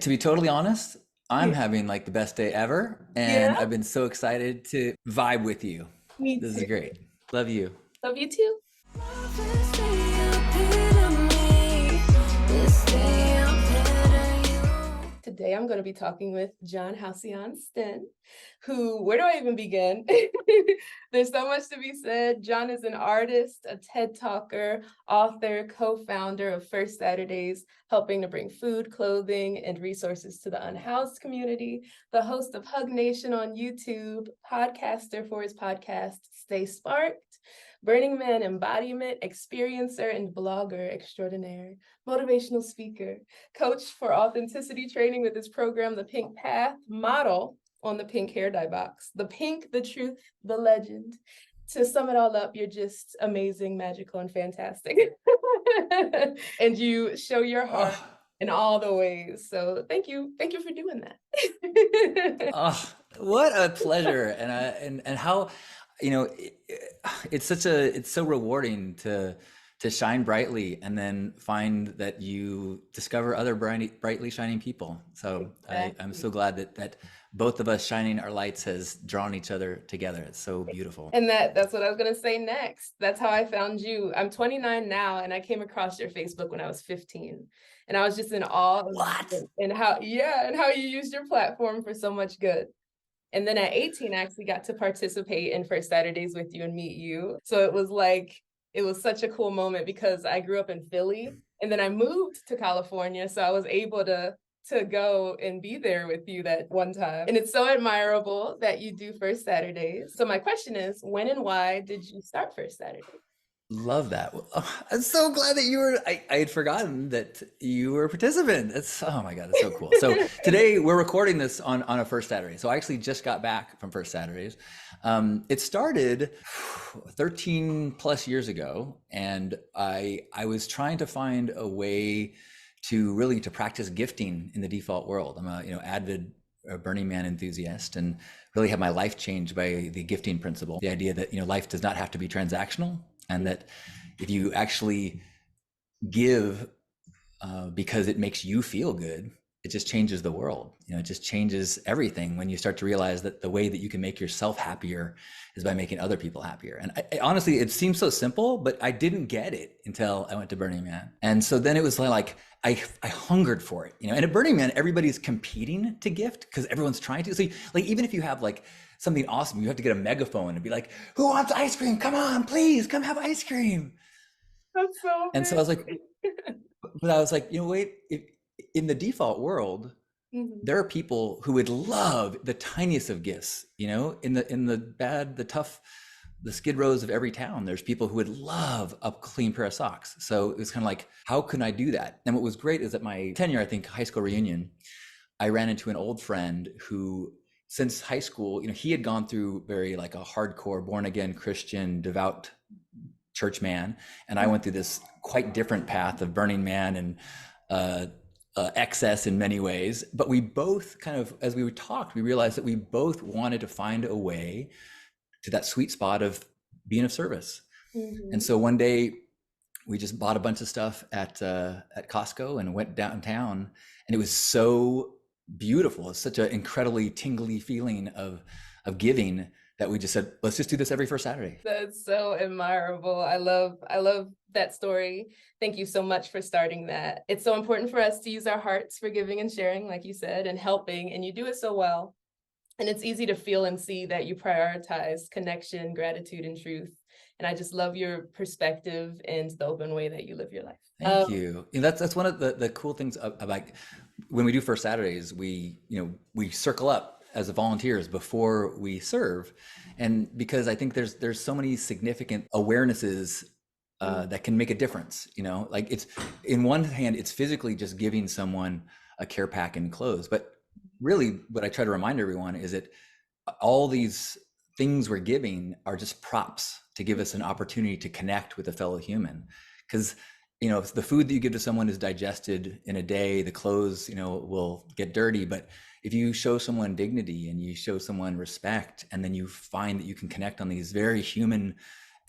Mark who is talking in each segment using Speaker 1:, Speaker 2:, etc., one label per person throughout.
Speaker 1: To be totally honest, I'm
Speaker 2: Yeah.
Speaker 1: having like the best day ever, and
Speaker 2: Yeah,
Speaker 1: I've been so excited to vibe with you.
Speaker 2: me
Speaker 1: This is
Speaker 2: too.
Speaker 1: great. Love you.
Speaker 2: Love you too. Today I'm going to be talking with John Halcyon Styn, who, where do I even begin? There's so much to be said. John is an artist, a TED talker, author, co-founder of First Saturdays, helping to bring food, clothing, and resources to the unhoused community, the host of Hug Nation on YouTube, podcaster for his podcast, Stay Sparked, Burning Man embodiment, experiencer, and blogger extraordinaire, motivational speaker, coach for authenticity training with his program, The Pink Path, model on the pink hair dye box, the pink, the truth, the legend. To sum it all up, you're just amazing, magical, and fantastic. And you show your heart
Speaker 1: Oh,
Speaker 2: in all the ways. So thank you. Thank you for doing that.
Speaker 1: what a pleasure, and how, it's so rewarding to shine brightly and then find that you discover other brightly shining people. So I'm
Speaker 2: Exactly.
Speaker 1: so glad that both of us shining our lights has drawn each other together. It's so beautiful.
Speaker 2: And that's what I was gonna say next. That's how I found you. I'm 29 now, and I came across your Facebook when I was 15. And I was just in awe of
Speaker 1: What?
Speaker 2: you and how, yeah, and how you used your platform for so much good. And then at 18, I actually got to participate in First Saturdays with you and meet you. So it was like, it was such a cool moment because I grew up in Philly and then I moved to California. So I was able to go and be there with you that one time. And it's so admirable that you do First Saturdays. So my question is, when and why did you start First Saturday?
Speaker 1: Love that. Well, oh, I'm so glad that you were. I had forgotten that you were a participant. It's oh my God, that's so cool. So today we're recording this on a First Saturday. So I actually just got back from First Saturdays. It started 13 plus years ago, and I was trying to find a way to practice gifting in the default world. I'm a avid Burning Man enthusiast, and really had my life changed by the gifting principle. The idea that life does not have to be transactional, and that if you actually give because it makes you feel good, it just changes the world. It just changes everything when you start to realize that the way that you can make yourself happier is by making other people happier. And honestly, it seems so simple, but I didn't get it until I went to Burning Man. And so then it was like I hungered for it. And at Burning Man, everybody's competing to gift because everyone's trying to. So like even if you have like something awesome, you have to get a megaphone and be like, "Who wants ice cream? Come on, please, come have ice cream."
Speaker 2: That's so
Speaker 1: And so I was like,
Speaker 2: amazing.
Speaker 1: but I was like, wait, in the default world,
Speaker 2: Mhm.
Speaker 1: there are people who would love the tiniest of gifts, in the bad, the tough, the skid rows of every town. There's people who would love a clean pair of socks. So it was kind of like, how can I do that? And what was great is at my tenure, I think high school reunion, I ran into an old friend who, since high school, he had gone through very like a hardcore born again Christian devout church man, and I went through this quite different path of Burning Man and uh, excess in many ways. But we both kind of, as we talked, we realized that we both wanted to find a way to that sweet spot of being of service. And
Speaker 2: Mhm.
Speaker 1: so one day we just bought a bunch of stuff at Costco and went downtown, and it was so beautiful. It's such an incredibly tingly feeling of giving that we just said, let's just do this every first Saturday.
Speaker 2: That's so admirable. I love that story. Thank you so much for starting that. It's so important for us to use our hearts for giving and sharing, like you said, and helping, and you do it so well. And it's easy to feel and see that you prioritize connection, gratitude, and truth. And I just love your perspective and the open way that you live your life.
Speaker 1: Thank you. That's one of the cool things about when we do First Saturdays. We circle up as volunteers before we serve, and because I think there's so many significant awarenesses
Speaker 2: Mm.
Speaker 1: that can make a difference. Like it's in one hand, it's physically just giving someone a care pack and clothes, but really, what I try to remind everyone is that all these things we're giving are just props to give us an opportunity to connect with a fellow human. Because if the food that you give to someone is digested in a day, the clothes will get dirty. But if you show someone dignity and you show someone respect, and then you find that you can connect on these very human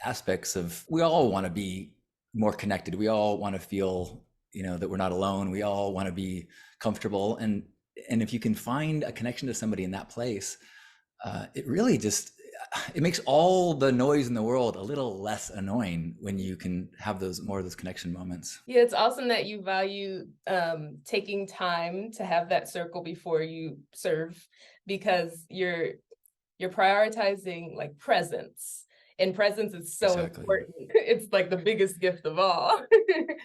Speaker 1: aspects of, we all want to be more connected, we all want to feel that we're not alone. We all want to be comfortable. And if you can find a connection to somebody in that place, it really just, it makes all the noise in the world a little less annoying when you can have more of those connection moments.
Speaker 2: Yeah, it's awesome that you value taking time to have that circle before you serve, because you're prioritizing like presence. And presence is so
Speaker 1: Exactly.
Speaker 2: important. It's like the biggest gift of all.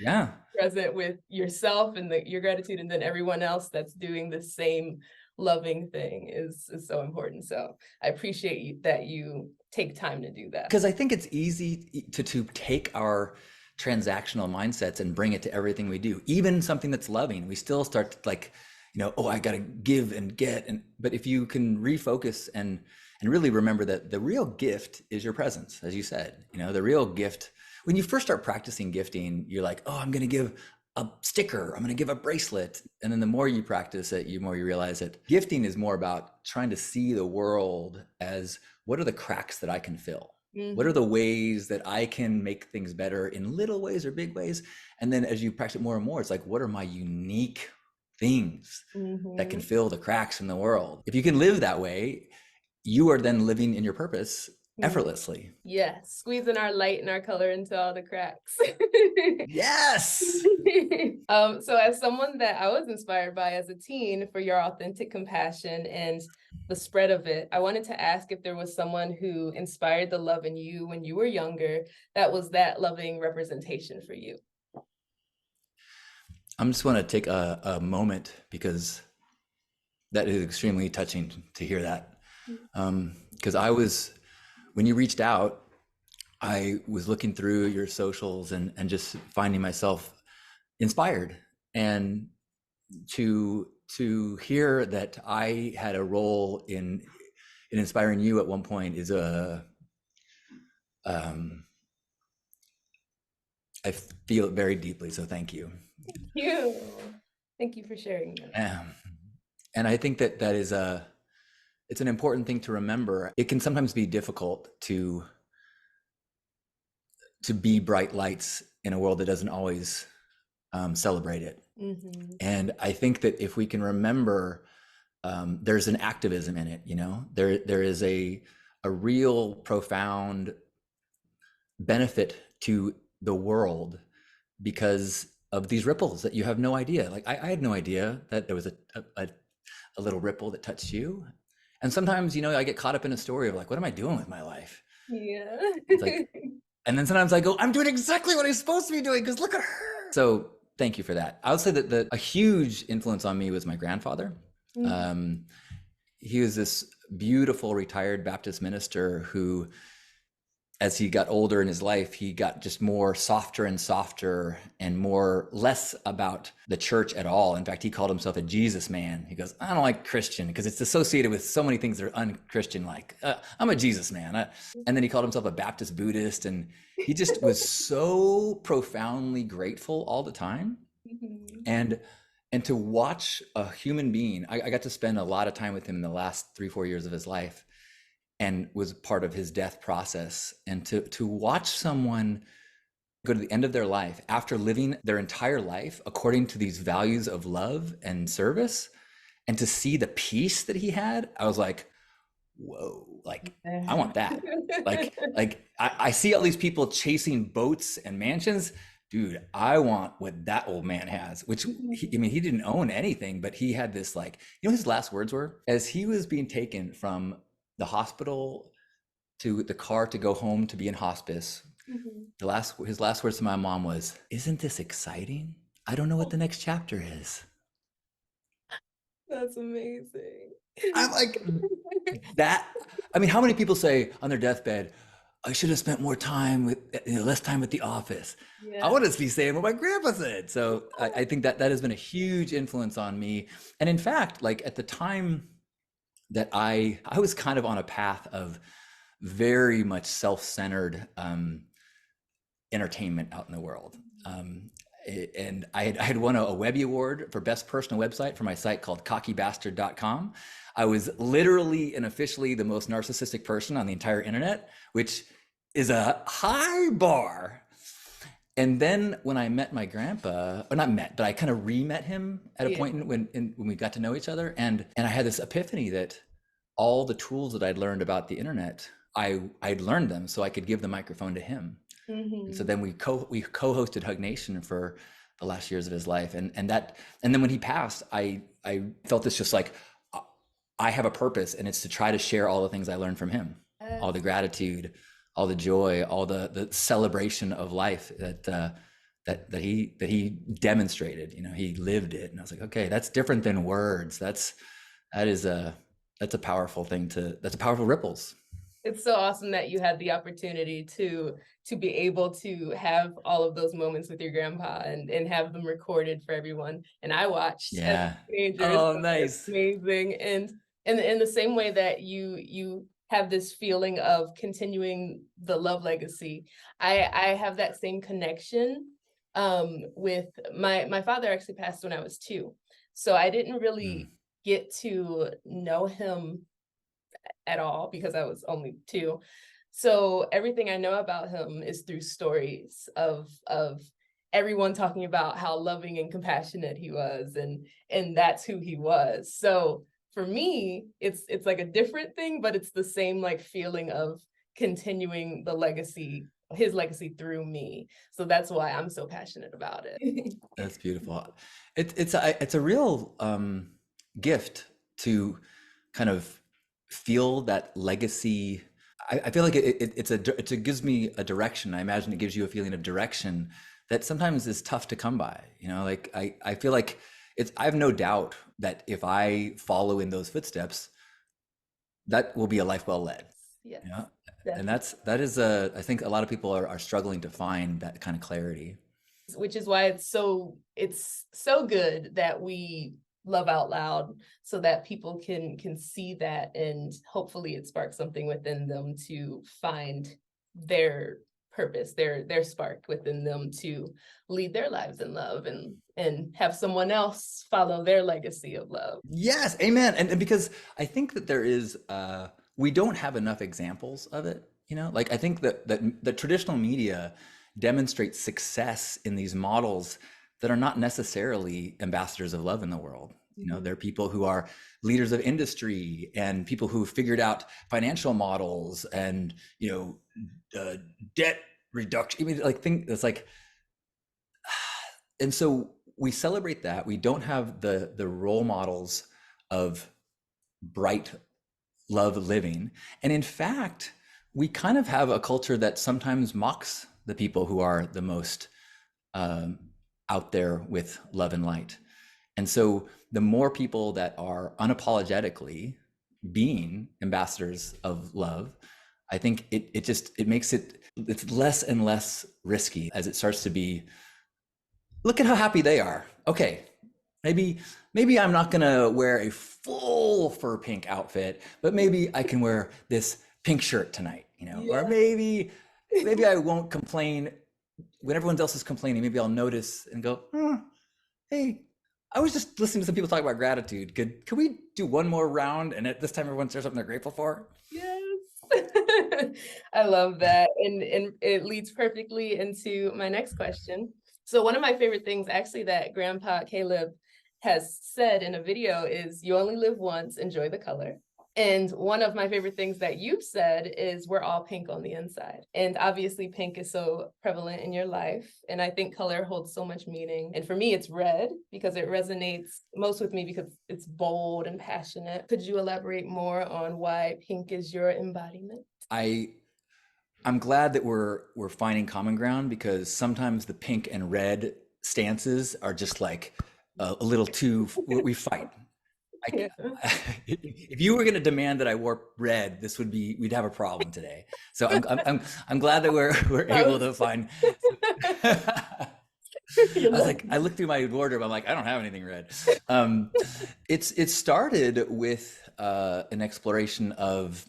Speaker 1: Yeah.
Speaker 2: Present with yourself and your gratitude, and then everyone else that's doing the same loving thing is so important. So I appreciate that you take time to do that.
Speaker 1: Because I think it's easy to take our transactional mindsets and bring it to everything we do, even something that's loving. We still start to like, oh, I got to give and get. But if you can refocus and really remember that the real gift is your presence, as you said, the real gift, when you first start practicing gifting, you're like, oh, I'm going to give a sticker, I'm going to give a bracelet. And then the more you practice it, the more you realize it. Gifting is more about trying to see the world as, what are the cracks that I can fill? Mm-hmm. What are the ways that I can make things better in little ways or big ways? And then as you practice it more and more, it's like, what are my unique things that can fill the cracks in the world? If you can live that way, you are then living in your purpose effortlessly.
Speaker 2: Yes, squeezing our light and our color into all the cracks.
Speaker 1: Yes.
Speaker 2: So as someone that I was inspired by as a teen for your authentic compassion and the spread of it, I wanted to ask if there was someone who inspired the love in you when you were younger that was that loving representation for you.
Speaker 1: I just want to take a moment, because that is extremely touching to hear that. Because when you reached out, I was looking through your socials and just finding myself inspired, and to hear that I had a role in inspiring you at one point is I feel it very deeply. So thank you.
Speaker 2: Thank you for sharing that.
Speaker 1: And I think that is it's an important thing to remember. It can sometimes be difficult to be bright lights in a world that doesn't always celebrate it. Mm-hmm. And I think that if we can remember, there's an activism in it. There is a real profound benefit to the world because of these ripples that you have no idea. Like I had no idea that there was a little ripple that touched you. And sometimes, I get caught up in a story of like, what am I doing with my life?
Speaker 2: Yeah.
Speaker 1: It's like, and then sometimes I go, I'm doing exactly what I'm supposed to be doing because look at her. So thank you for that. I would say that a huge influence on me was my grandfather. Mm-hmm. He was this beautiful retired Baptist minister who, as he got older in his life, he got just more softer and softer and less about the church at all. In fact, he called himself a Jesus man. He goes, I don't like Christian because it's associated with so many things that are unchristian like. I'm a Jesus man. And then he called himself a Baptist Buddhist. And he just was so profoundly grateful all the time. Mm-hmm. And to watch a human being, I got to spend a lot of time with him in the last 3-4 years of his life, and was part of his death process. And to watch someone go to the end of their life after living their entire life according to these values of love and service, and to see the peace that he had, I was like, whoa, like, I want that. like I see all these people chasing boats and mansions. Dude, I want what that old man has, which he didn't own anything, but he had this, like, his last words were, as he was being taken from the hospital to the car to go home to be in hospice. Mm-hmm. His last words to my mom was, isn't this exciting? I don't know what the next chapter is.
Speaker 2: That's amazing.
Speaker 1: I'm like, that. How many people say on their deathbed, I should have spent more time less time with the office. Yeah. I want to be saying what my grandpa said. So I think that has been a huge influence on me. And in fact, like at the time that I was kind of on a path of very much self-centered entertainment out in the world. And I had won a Webby Award for Best Personal Website for my site called cockybastard.com. I was literally and officially the most narcissistic person on the entire internet, which is a high bar. And then when I met my grandpa, or not met, but I kind of re-met him at a
Speaker 2: Yeah.
Speaker 1: point when we got to know each other, and I had this epiphany that all the tools that I'd learned about the internet, I'd learned them so I could give the microphone to him. And so
Speaker 2: Hmm.
Speaker 1: then we co-hosted Hug Nation for the last years of his life, and then when he passed, I felt this just like I have a purpose, and it's to try to share all the things I learned from him, all the
Speaker 2: Yes.
Speaker 1: gratitude, all the joy, all the celebration of life that he demonstrated. You know, he lived it, and I was like, okay, that's different than words. That is a that's a powerful thing that's a powerful ripples.
Speaker 2: It's so awesome that you had the opportunity to be able to have all of those moments with your grandpa and have them recorded for everyone. And I watched as
Speaker 1: Yeah.
Speaker 2: a teenager,
Speaker 1: Oh,
Speaker 2: so it's
Speaker 1: nice.
Speaker 2: amazing. And in the same way that you have this feeling of continuing the love legacy, I have that same connection with my father actually passed when I was 2. So I didn't
Speaker 1: Mm.
Speaker 2: really get to know him at all because I was only 2. So everything I know about him is through stories of everyone talking about how loving and compassionate he was, and that's who he was. So for me, it's like a different thing, but it's the same like feeling of continuing the legacy, his legacy through me. So that's why I'm so passionate about it.
Speaker 1: That's beautiful. It's a real gift to kind of feel that legacy. I feel like it gives me a direction. I imagine it gives you a feeling of direction that sometimes is tough to come by. You know, like I feel like I have no doubt that if I follow in those footsteps, that will be a life well led.
Speaker 2: Yes,
Speaker 1: You know, and
Speaker 2: definitely.
Speaker 1: that is a I think a lot of people are struggling to find that kind of clarity.
Speaker 2: Which is why it's so good that we love out loud so that people can see that, and hopefully it sparks something within them to find their purpose, their spark within them to lead their lives in love and have someone else follow their legacy of love.
Speaker 1: Yes, amen. And because I think that there is we don't have enough examples of it, you know? Like I think that the traditional media demonstrates success in these models that are not necessarily ambassadors of love in the world. You know,
Speaker 2: Mhm.
Speaker 1: they're people who are leaders of industry and people who figured out financial models and, debt reduction. I mean, like think it's like and so we celebrate that. We don't have the role models of bright love living. And in fact, we kind of have a culture that sometimes mocks the people who are the most um, out there with love and light. And so the more people that are unapologetically being ambassadors of love, I think it makes it's less and less risky as it starts to be, look at how happy they are. Okay, maybe I'm not gonna wear a full fur pink outfit, but maybe I can wear this pink shirt tonight, or
Speaker 2: Yeah.
Speaker 1: maybe I won't complain when everyone else is complaining. Maybe I'll notice and go, hey, I was just listening to some people talk about gratitude. Could we do one more round and at this time everyone shares something they're grateful for?
Speaker 2: Yes. I love that. And it leads perfectly into my next question. So one of my favorite things actually that Grandpa Caleb has said in a video is you only live once, enjoy the color. And one of my favorite things that you've said is we're all pink on the inside. And obviously pink is so prevalent in your life. And I think color holds so much meaning. And for me, it's red because it resonates most with me because it's bold and passionate. Could you elaborate more on why pink is your embodiment?
Speaker 1: I I'm glad that we're finding common ground because sometimes the pink and red stances are just like a little too we fight.
Speaker 2: Yeah.
Speaker 1: If you were going to demand that I wore red, we'd have a problem today. So I'm glad that we're able to find.
Speaker 2: You're
Speaker 1: I
Speaker 2: lucky.
Speaker 1: looked through my wardrobe. I'm like, I don't have anything red. It started with an exploration of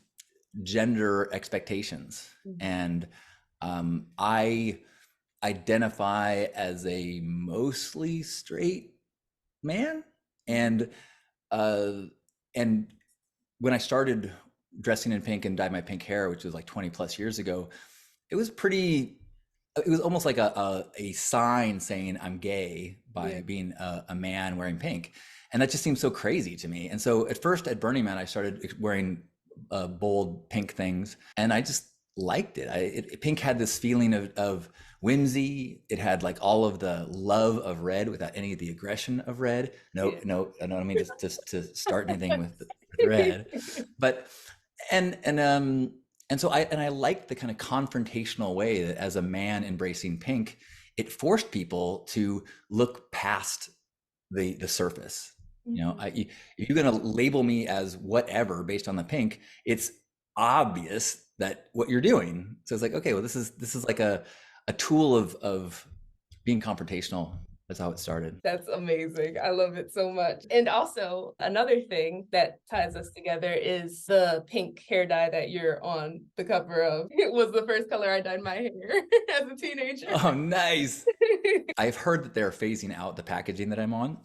Speaker 1: gender expectations,
Speaker 2: Mhm.
Speaker 1: and I identify as a mostly straight man,
Speaker 2: Mhm.
Speaker 1: and uh, and when I started dressing in pink and dyed my pink hair, which was like 20 plus years ago, it was pretty. it was almost like a sign saying I'm gay
Speaker 2: Yeah.
Speaker 1: by being a man wearing pink. And that just seems so crazy to me. And so at first at Burning Man, I started wearing bold pink things, and I just liked it. Pink had this feeling of whimsy. It had like all of the love of red without any of the aggression of red. No,
Speaker 2: Yeah.
Speaker 1: no, I don't mean just to start anything with red, but and and um and so I liked the kind of confrontational way that as a man embracing pink, it forced people to look past the surface. You know,
Speaker 2: Mhm.
Speaker 1: if you're going to label me as whatever based on the pink, it's obvious that what you're doing. So it's like, okay, well, this is like a tool of being confrontational. That's how it started.
Speaker 2: That's amazing. I love it so much. And also, another thing that ties us together is the pink hair dye that you're on the cover of. It was the first color I dyed my hair as a teenager.
Speaker 1: Oh, nice. I've heard that they're phasing out the packaging that I'm on.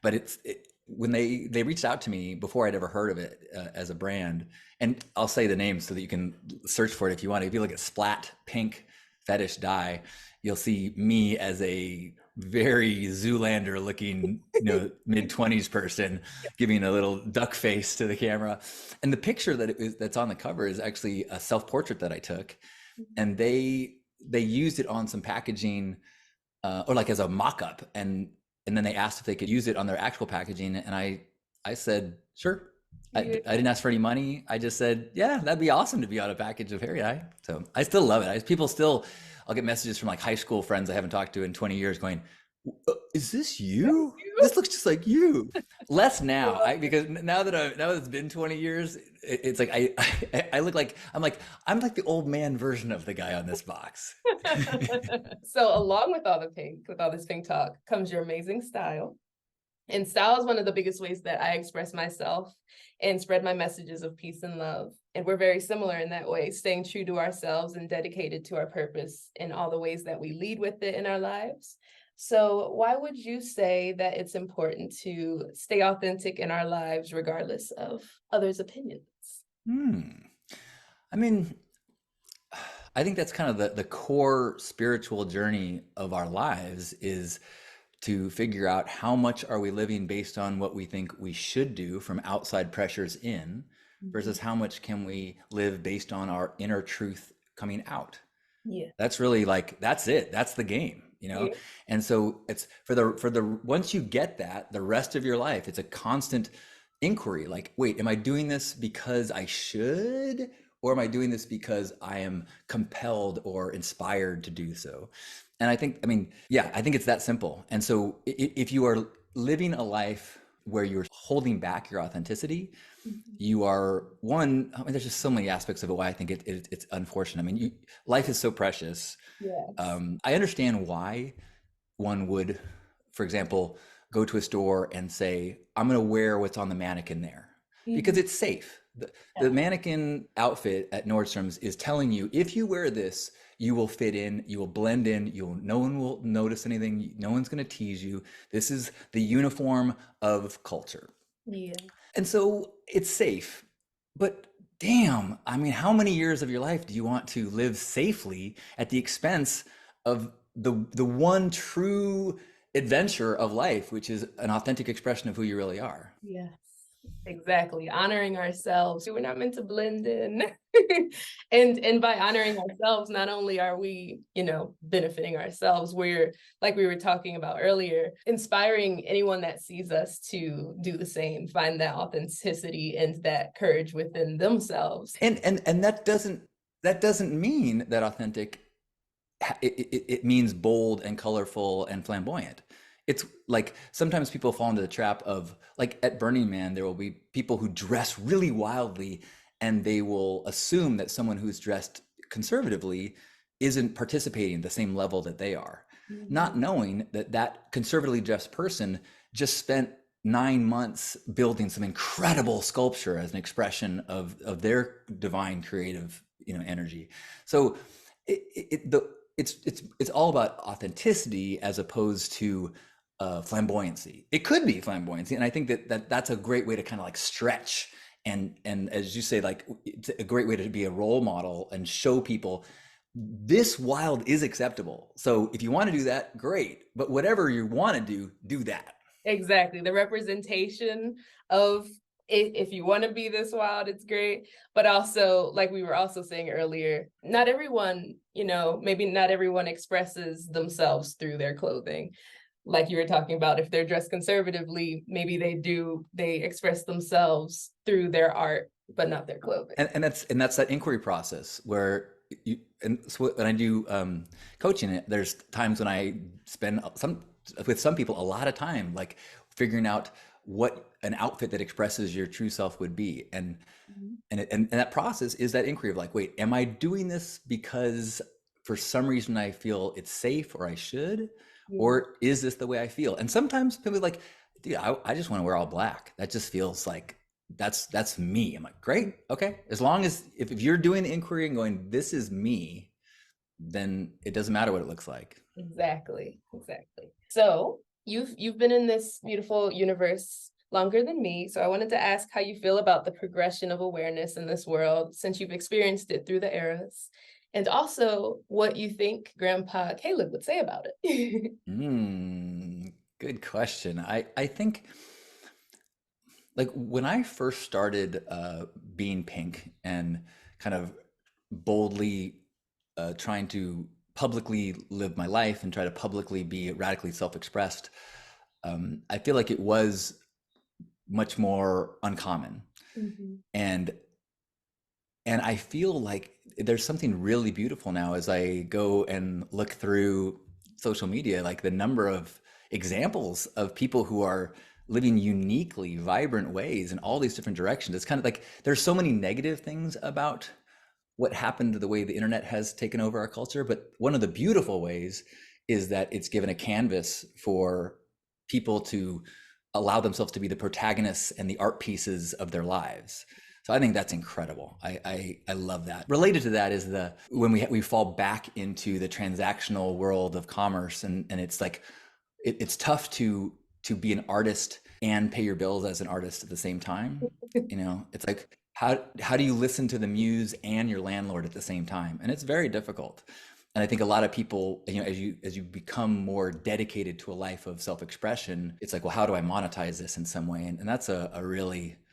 Speaker 1: But when they reached out to me before I'd ever heard of it as a brand, and I'll say the name so that you can search for it if you want. If you look at Splat Pink Fetish Dye, you'll see me as a very Zoolander looking, mid-20s person giving a little duck face to the camera. And the picture that's on the cover is actually a self-portrait that I took, and they used it on some packaging or like as a mock-up, and then they asked if they could use it on their actual packaging, and I said sure. I
Speaker 2: Yeah.
Speaker 1: didn't ask for any money. I just said, yeah, that'd be awesome to be on a package of hair dye. So I still love it. People still, I'll get messages from like high school friends I haven't talked to in 20 years going, is this you? This looks just like you. Less now, because now that it's been 20 years, it's like I look like I'm like the old man version of the guy on this box.
Speaker 2: So along with all the pink, with all this pink talk, comes your amazing style. And style is one of the biggest ways that I express myself and spread my messages of peace and love. And we're very similar in that way, staying true to ourselves and dedicated to our purpose in all the ways that we lead with it in our lives. So why would you say that it's important to stay authentic in our lives regardless of others' opinions?
Speaker 1: Hmm. I mean, I think that's kind of the core spiritual journey of our lives is to figure out how much are we living based on what we think we should do from outside pressures in
Speaker 2: Mhm.
Speaker 1: versus how much can we live based on our inner truth coming out.
Speaker 2: Yeah.
Speaker 1: That's really like that's it. That's the game.
Speaker 2: Yeah.
Speaker 1: And so it's for the once you get that, the rest of your life, it's a constant inquiry. Like, wait, am I doing this because I should, or am I doing this because I am compelled or inspired to do so? And I mean, yeah, I think it's that simple. And so if you are living a life where you're holding back your authenticity,
Speaker 2: Mhm.
Speaker 1: you are one. I mean, there's just so many aspects of it why I think it's unfortunate. I mean, life is so precious.
Speaker 2: Yes.
Speaker 1: I understand why one would, for example, go to a store and say, I'm going to wear what's on the mannequin there because
Speaker 2: Mhm.
Speaker 1: it's safe. The mannequin outfit at Nordstrom's is telling you if you wear this, you will fit in, you will blend in, no one will notice anything, no one's going to tease you. This is the uniform of culture.
Speaker 2: Yeah.
Speaker 1: And so it's safe. But damn, I mean, how many years of your life do you want to live safely at the expense of the one true adventure of life, which is an authentic expression of who you really are?
Speaker 2: Yes, exactly. Honoring ourselves. We're not meant to blend in. And by honoring ourselves, not only are we, benefiting ourselves, we're, like we were talking about earlier, inspiring anyone that sees us to do the same, find that authenticity and that courage within themselves.
Speaker 1: And that doesn't mean that authentic it means bold and colorful and flamboyant. It's like sometimes people fall into the trap of like at Burning Man, there will be people who dress really wildly and they will assume that someone who's dressed conservatively isn't participating at the same level that they are, not
Speaker 2: Mhm.
Speaker 1: knowing that that conservatively dressed person just spent 9 months building some incredible sculpture as an expression of their divine creative energy. So it's all about authenticity as opposed to flamboyancy. It could be flamboyancy, and I think that's a great way to kind of like stretch and as you say, like it's a great way to be a role model and show people this wild is acceptable. So if you want to do that, great. But whatever you want to do that.
Speaker 2: Exactly. The representation of if you want to be this wild, it's great. But also, like we were also saying earlier, not everyone, maybe not everyone expresses themselves through their clothing. Like you were talking about, if they're dressed conservatively, maybe they express themselves through their art, but not their clothing.
Speaker 1: And that's that inquiry process where and so when I do coaching, there's times when I spend with some people a lot of time like figuring out what an outfit that expresses your true self would be, and that process is that inquiry of like, wait, am I doing this because for some reason I feel it's safe or I should, or is this the way I feel? And sometimes people are like, dude, I just want to wear all black. That just feels like that's me. I'm like, great, okay. As long as if you're doing the inquiry and going, this is me, then it doesn't matter what it looks like.
Speaker 2: Exactly. So you've been in this beautiful universe longer than me. So I wanted to ask how you feel about the progression of awareness in this world since you've experienced it through the eras. And also what you think Grandpa Caleb would say about it.
Speaker 1: Good question. I think like when I first started being pink and kind of boldly trying to publicly live my life and try to publicly be radically self-expressed, I feel like it was much more uncommon. And I feel like there's something really beautiful now as I go and look through social media, like the number of examples of people who are living uniquely vibrant ways in all these different directions. It's kind of like there's so many negative things about what happened to the way the internet has taken over our culture. But one of the beautiful ways is that it's given a canvas for people to allow themselves to be the protagonists and the art pieces of their lives. So I think that's incredible. I love that. Related to that is when we fall back into the transactional world of commerce, and it's like it's tough to be an artist and pay your bills as an artist at the same time. It's like how do you listen to the muse and your landlord at the same time? And it's very difficult. And I think a lot of people, as you become more dedicated to a life of self-expression, it's like, well, how do I monetize this in some way? And that's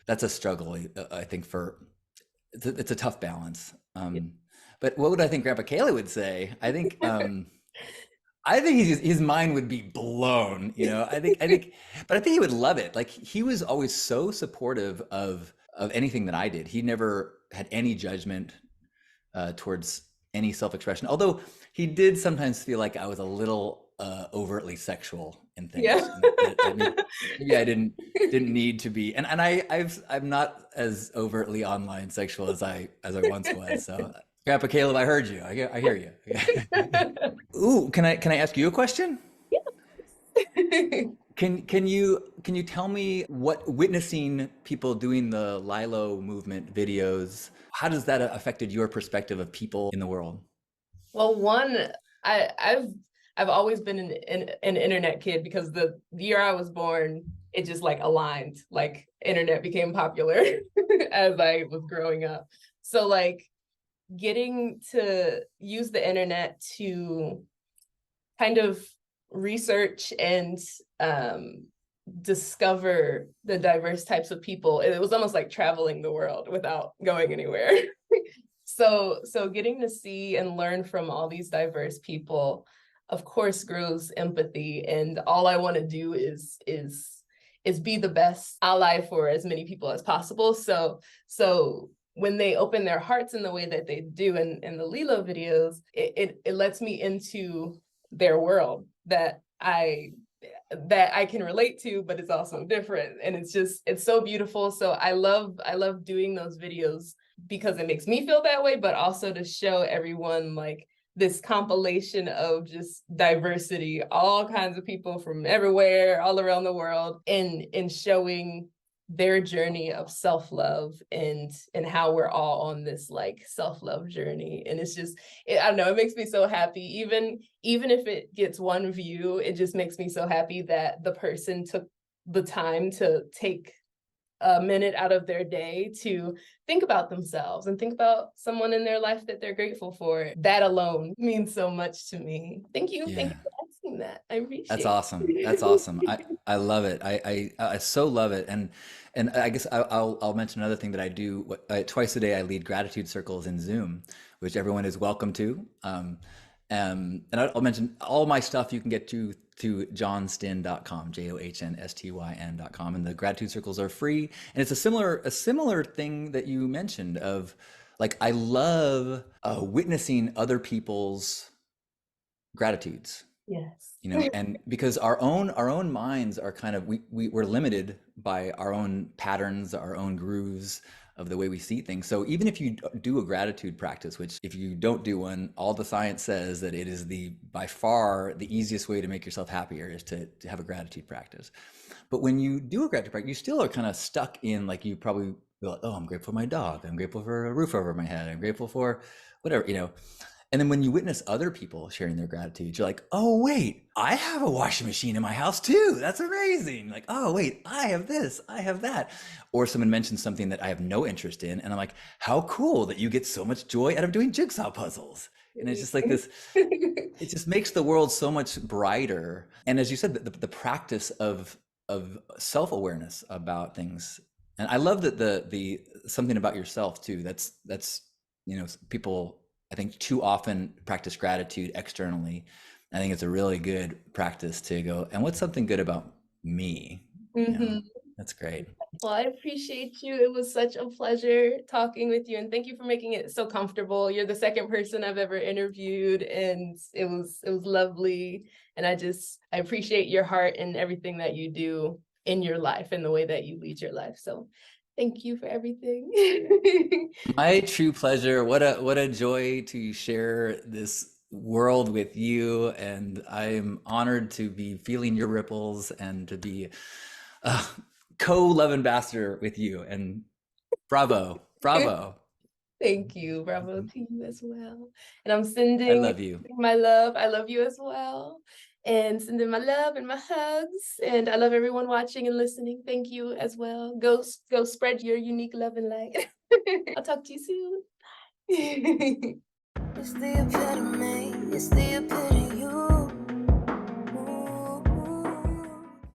Speaker 1: that's a struggle. I think it's a tough balance. But what would I think Grandpa Kayla would say? I think his mind would be blown. But I think he would love it. Like he was always so supportive of anything that I did. He never had any judgment towards any self-expression. Although he did sometimes feel like I was a little overtly sexual in things.
Speaker 2: Yeah.
Speaker 1: Maybe I didn't need to be. And I'm not as overtly online sexual as I once was. So Grandpa Caleb, I heard you. I hear you. Ooh, can I ask you a question?
Speaker 2: Yeah.
Speaker 1: Can you tell me what witnessing people doing the Lilo movement videos, how does that affected your perspective of people in the world?
Speaker 2: Well, I've always been an internet kid because the year I was born, it just like aligned, like internet became popular as I was growing up. So like getting to use the internet to kind of research and discover the diverse types of people, it was almost like traveling the world without going anywhere. So getting to see and learn from all these diverse people, of course, grows empathy. And all I want to do is be the best ally for as many people as possible. So when they open their hearts in the way that they do in the Lilo videos, it lets me into their world that I can relate to, but it's also different. And it's so beautiful. So I love doing those videos because it makes me feel that way, but also to show everyone like this compilation of just diversity, all kinds of people from everywhere, all around the world, and showing their journey of self-love and how we're all on this like self-love journey. And it's just, I don't know, it makes me so happy. Even if it gets one view, it just makes me so happy that the person took the time to take a minute out of their day to think about themselves and think about someone in their life that they're grateful for. That alone means so much to me. Thank you. Thank
Speaker 1: Yeah.
Speaker 2: you for asking that. I
Speaker 1: That's
Speaker 2: appreciate
Speaker 1: awesome. That's
Speaker 2: it.
Speaker 1: awesome. I love it. I so love it. And I guess I'll mention another thing that I do. Twice a day, I lead gratitude circles in Zoom, which everyone is welcome to. And I'll mention all my stuff you can get to johnstyn.com, JOHNSTYN.com, and the gratitude circles are free. And it's a similar thing that you mentioned of like I love witnessing other people's gratitudes,
Speaker 2: Yes.
Speaker 1: you know, and because our own minds are kind of we're limited by our own patterns, our own grooves of the way we see things. So even if you do a gratitude practice, which if you don't do one, all the science says that it is the by far the easiest way to make yourself happier is to have a gratitude practice. But when you do a gratitude practice, you still are kind of stuck in like you probably be like, oh, I'm grateful for my dog, I'm grateful for a roof over my head, I'm grateful for whatever, you know. And then when you witness other people sharing their gratitude, you're like, oh, wait, I have a washing machine in my house too. That's amazing. Like, oh, wait, I have this, I have that. Or someone mentions something that I have no interest in. And I'm like, how cool that you get so much joy out of doing jigsaw puzzles. And it's just like this, it just makes the world so much brighter. And as you said, the practice of self-awareness about things. And I love that the something about yourself too. That's you know, people I think too often practice gratitude externally. I think it's a really good practice to go, and what's something good about me? You know,
Speaker 2: Mhm.
Speaker 1: that's great.
Speaker 2: Well, I appreciate you. It was such a pleasure talking with you, and thank you for making it so comfortable. You're the second person I've ever interviewed, and it was lovely. And I appreciate your heart and everything that you do in your life and the way that you lead your life. So thank you for everything.
Speaker 1: My true pleasure. What a joy to share this world with you, and I'm honored to be feeling your ripples and to be a co-love ambassador with you. And bravo, bravo.
Speaker 2: Thank you. Bravo to you as well. And I'm
Speaker 1: I
Speaker 2: sending
Speaker 1: love you.
Speaker 2: my love. I love you as well. And sending my love and my hugs. And I love everyone watching and listening. Thank you as well. Go spread your unique love and light. I'll talk to you soon. It's the epitome, it's the epitome.